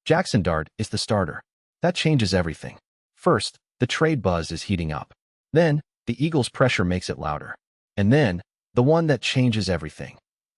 Jaxson Dart is the starter. That changes everything. First, the trade buzz is heating up. Then, the Eagles' pressure makes it louder. And then, the one that changes everything.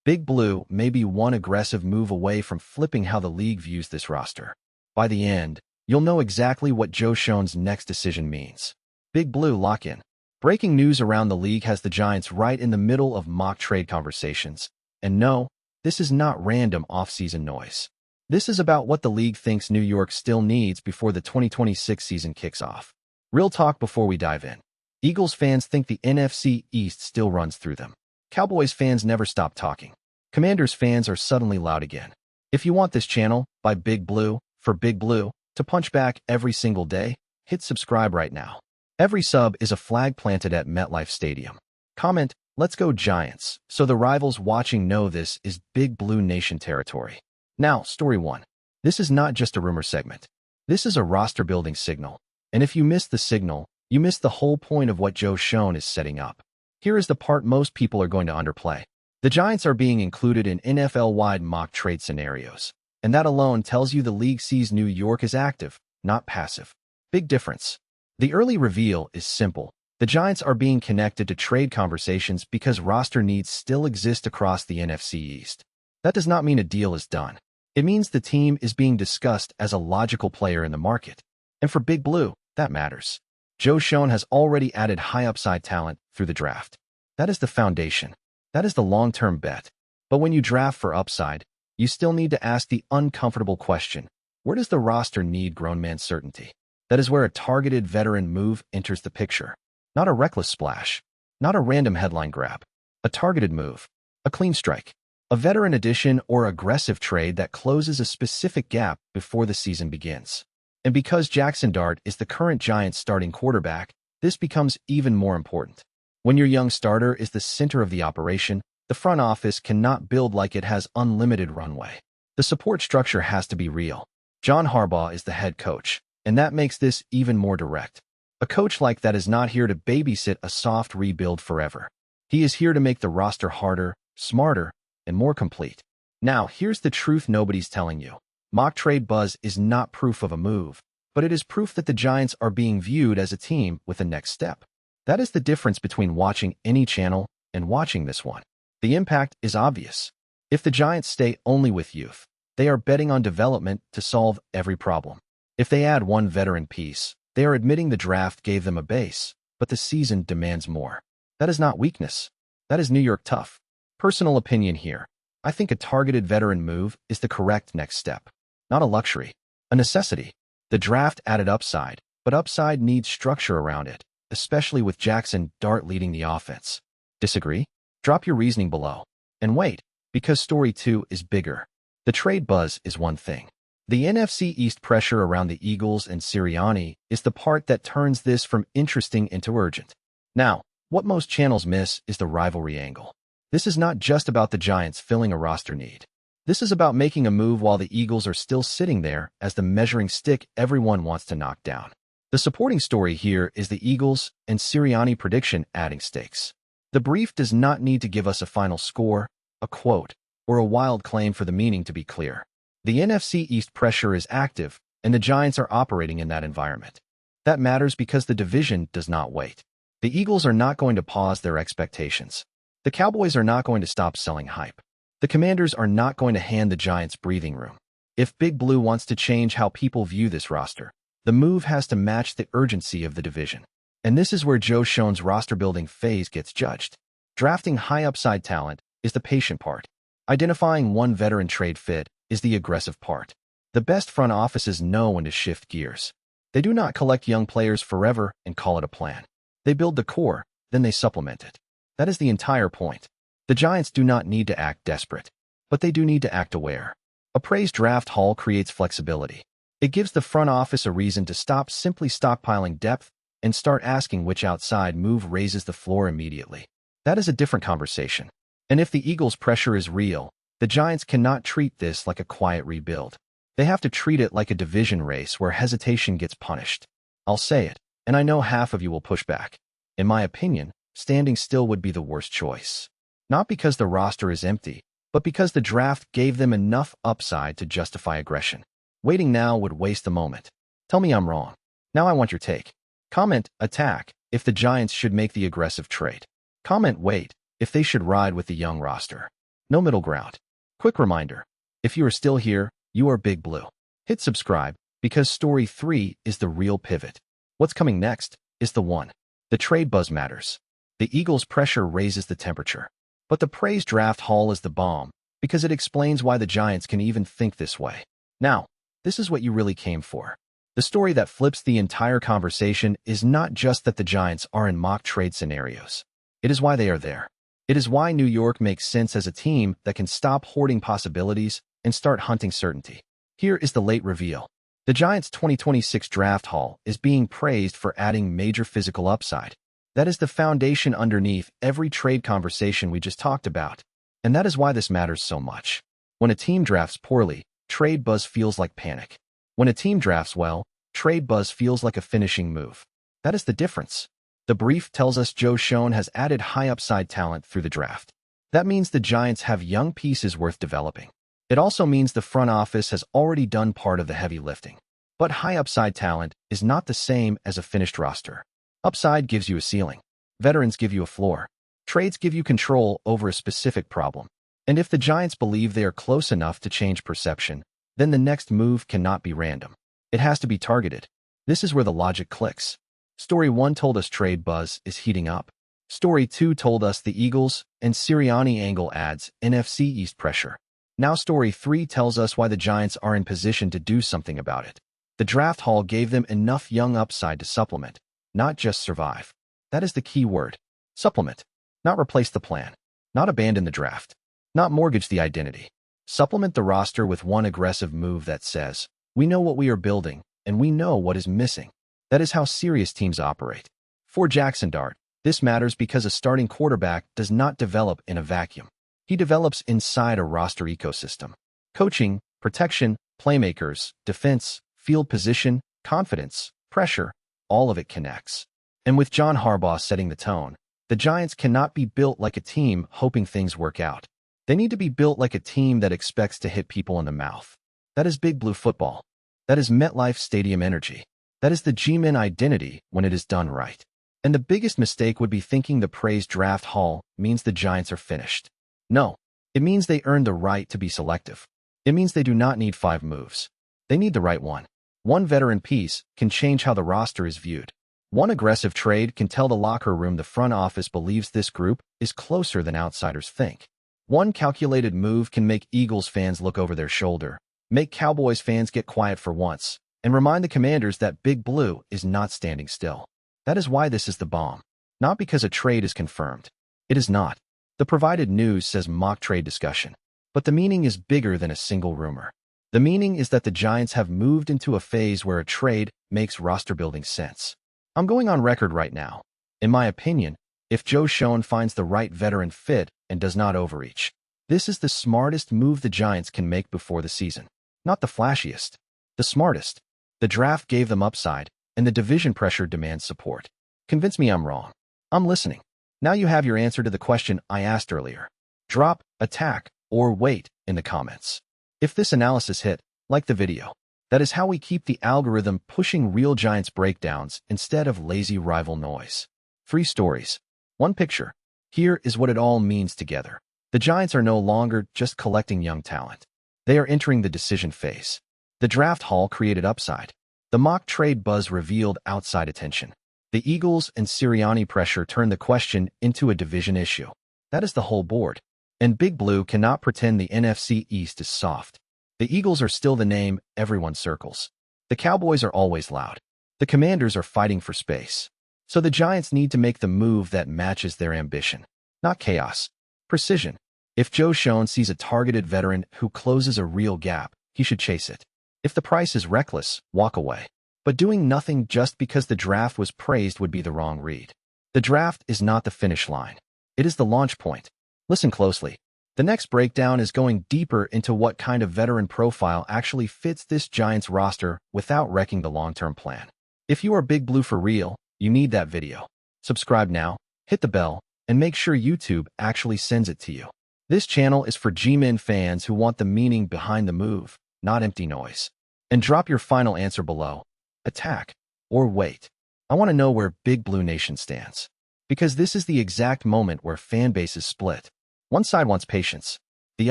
Big Blue may be one aggressive move away from flipping how the league views this roster. By the end, you'll know exactly what Joe Schoen's next decision means. Big Blue lock-in. Breaking news around the league has the Giants right in the middle of mock trade conversations. And no, this is not random offseason noise. This is about what the league thinks New York still needs before the 2026 season kicks off. Real talk before we dive in. Eagles fans think the NFC East still runs through them. Cowboys fans never stop talking. Commanders fans are suddenly loud again. If you want this channel, by Big Blue, for Big Blue, to punch back every single day, hit subscribe right now. Every sub is a flag planted at MetLife Stadium. Comment, "Let's go Giants," so the rivals watching know this is Big Blue Nation territory. Now, Story 1. This is not just a rumor segment. This is a roster-building signal. And if you miss the signal, you miss the whole point of what Joe Schoen is setting up. Here is the part most people are going to underplay. The Giants are being included in NFL-wide mock trade scenarios. And that alone tells you the league sees New York as active, not passive. Big difference. The early reveal is simple. The Giants are being connected to trade conversations because roster needs still exist across the NFC East. That does not mean a deal is done. It means the team is being discussed as a logical player in the market. And for Big Blue, that matters. Joe Schoen has already added high upside talent through the draft. That is the foundation. That is the long-term bet. But when you draft for upside, you still need to ask the uncomfortable question: where does the roster need grown man certainty? That is where a targeted veteran move enters the picture. Not a reckless splash. Not a random headline grab. A targeted move. A clean strike. A veteran addition or aggressive trade that closes a specific gap before the season begins. And because Jaxson Dart is the current Giants starting quarterback, this becomes even more important. When your young starter is the center of the operation, the front office cannot build like it has unlimited runway. The support structure has to be real. John Harbaugh is the head coach, and that makes this even more direct. A coach like that is not here to babysit a soft rebuild forever. He is here to make the roster harder, smarter, and more complete. Now, here's the truth nobody's telling you. Mock trade buzz is not proof of a move, but it is proof that the Giants are being viewed as a team with a next step. That is the difference between watching any channel and watching this one. The impact is obvious. If the Giants stay only with youth, they are betting on development to solve every problem. If they add one veteran piece, they are admitting the draft gave them a base, but the season demands more. That is not weakness. That is New York tough. Personal opinion here. I think a targeted veteran move is the correct next step. Not a luxury. A necessity. The draft added upside, but upside needs structure around it, especially with Jaxson Dart leading the offense. Disagree? Drop your reasoning below. And wait, because Story 2 is bigger. The trade buzz is one thing. The NFC East pressure around the Eagles and Sirianni is the part that turns this from interesting into urgent. Now, what most channels miss is the rivalry angle. This is not just about the Giants filling a roster need. This is about making a move while the Eagles are still sitting there as the measuring stick everyone wants to knock down. The supporting story here is the Eagles and Sirianni prediction adding stakes. The brief does not need to give us a final score, a quote, or a wild claim for the meaning to be clear. The NFC East pressure is active, and the Giants are operating in that environment. That matters because the division does not wait. The Eagles are not going to pause their expectations. The Cowboys are not going to stop selling hype. The Commanders are not going to hand the Giants breathing room. If Big Blue wants to change how people view this roster, the move has to match the urgency of the division. And this is where Joe Schoen's roster-building phase gets judged. Drafting high-upside talent is the patient part. Identifying one veteran trade fit is the aggressive part. The best front offices know when to shift gears. They do not collect young players forever and call it a plan. They build the core, then they supplement it. That is the entire point. The Giants do not need to act desperate, but they do need to act aware. A praised draft haul creates flexibility. It gives the front office a reason to stop simply stockpiling depth and start asking which outside move raises the floor immediately. That is a different conversation. And if the Eagles' pressure is real, the Giants cannot treat this like a quiet rebuild. They have to treat it like a division race where hesitation gets punished. I'll say it, and I know half of you will push back. In my opinion, standing still would be the worst choice. Not because the roster is empty, but because the draft gave them enough upside to justify aggression. Waiting now would waste the moment. Tell me I'm wrong. Now I want your take. Comment, attack, if the Giants should make the aggressive trade. Comment, wait, if they should ride with the young roster. No middle ground. Quick reminder, if you are still here, you are Big Blue. Hit subscribe, because story 3 is the real pivot. What's coming next is the one. The trade buzz matters. The Eagles' pressure raises the temperature. But the praised draft haul is the bomb, because it explains why the Giants can even think this way. Now, this is what you really came for. The story that flips the entire conversation is not just that the Giants are in mock trade scenarios. It is why they are there. It is why New York makes sense as a team that can stop hoarding possibilities and start hunting certainty. Here is the late reveal. The Giants' 2026 draft haul is being praised for adding major physical upside. That is the foundation underneath every trade conversation we just talked about. And that is why this matters so much. When a team drafts poorly, trade buzz feels like panic. When a team drafts well, trade buzz feels like a finishing move. That is the difference. The brief tells us Joe Schoen has added high-upside talent through the draft. That means the Giants have young pieces worth developing. It also means the front office has already done part of the heavy lifting. But high-upside talent is not the same as a finished roster. Upside gives you a ceiling. Veterans give you a floor. Trades give you control over a specific problem. And if the Giants believe they are close enough to change perception, then the next move cannot be random. It has to be targeted. This is where the logic clicks. Story 1 told us trade buzz is heating up. Story 2 told us the Eagles and Sirianni angle adds NFC East pressure. Now Story 3 tells us why the Giants are in position to do something about it. The draft haul gave them enough young upside to supplement, not just survive. That is the key word. Supplement. Not replace the plan. Not abandon the draft. Not mortgage the identity. Supplement the roster with one aggressive move that says, we know what we are building, and we know what is missing. That is how serious teams operate. For Jaxson Dart, this matters because a starting quarterback does not develop in a vacuum. He develops inside a roster ecosystem. Coaching, protection, playmakers, defense, field position, confidence, pressure, all of it connects. And with John Harbaugh setting the tone, the Giants cannot be built like a team hoping things work out. They need to be built like a team that expects to hit people in the mouth. That is Big Blue football. That is MetLife Stadium energy. That is the G-Men identity when it is done right. And the biggest mistake would be thinking the praised draft haul means the Giants are finished. No, it means they earned the right to be selective. It means they do not need 5 moves. They need the right one. One veteran piece can change how the roster is viewed. One aggressive trade can tell the locker room the front office believes this group is closer than outsiders think. One calculated move can make Eagles fans look over their shoulder, make Cowboys fans get quiet for once, and remind the Commanders that Big Blue is not standing still. That is why this is the bomb. Not because a trade is confirmed. It is not. The provided news says mock trade discussion. But the meaning is bigger than a single rumor. The meaning is that the Giants have moved into a phase where a trade makes roster building sense. I'm going on record right now. In my opinion, if Joe Schoen finds the right veteran fit and does not overreach, this is the smartest move the Giants can make before the season. Not the flashiest. The smartest. The draft gave them upside, and the division pressure demands support. Convince me I'm wrong. I'm listening. Now you have your answer to the question I asked earlier. Drop, attack, or wait in the comments. If this analysis hit, like the video. That is how we keep the algorithm pushing real Giants breakdowns instead of lazy rival noise. 3 stories. 1 picture. Here is what it all means together. The Giants are no longer just collecting young talent. They are entering the decision phase. The draft haul created upside. The mock trade buzz revealed outside attention. The Eagles and Sirianni pressure turned the question into a division issue. That is the whole board. And Big Blue cannot pretend the NFC East is soft. The Eagles are still the name everyone circles. The Cowboys are always loud. The Commanders are fighting for space. So the Giants need to make the move that matches their ambition. Not chaos. Precision. If Joe Schoen sees a targeted veteran who closes a real gap, he should chase it. If the price is reckless, walk away. But doing nothing just because the draft was praised would be the wrong read. The draft is not the finish line. It is the launch point. Listen closely. The next breakdown is going deeper into what kind of veteran profile actually fits this Giants roster without wrecking the long-term plan. If you are Big Blue for real, you need that video. Subscribe now, hit the bell, and make sure YouTube actually sends it to you. This channel is for G-Men fans who want the meaning behind the move, not empty noise. And drop your final answer below. Attack or wait. I want to know where Big Blue Nation stands. Because this is the exact moment where fan bases split. One side wants patience. The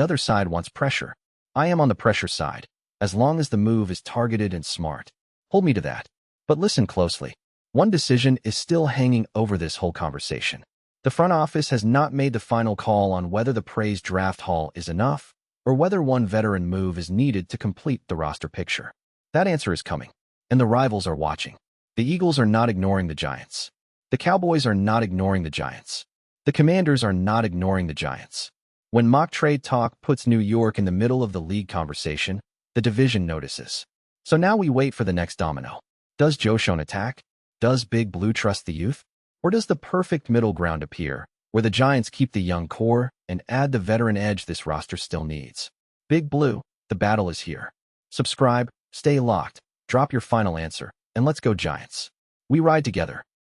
other side wants pressure. I am on the pressure side, as long as the move is targeted and smart. Hold me to that. But listen closely. One decision is still hanging over this whole conversation. The front office has not made the final call on whether the praised draft haul is enough or whether one veteran move is needed to complete the roster picture. That answer is coming, and the rivals are watching. The Eagles are not ignoring the Giants. The Cowboys are not ignoring the Giants. The Commanders are not ignoring the Giants. When mock trade talk puts New York in the middle of the league conversation, the division notices. So now we wait for the next domino. Does Joe Schoen attack? Does Big Blue trust the youth? Or does the perfect middle ground appear, where the Giants keep the young core and add the veteran edge this roster still needs? Big Blue, the battle is here. Subscribe, stay locked, drop your final answer, and let's go Giants. We ride together.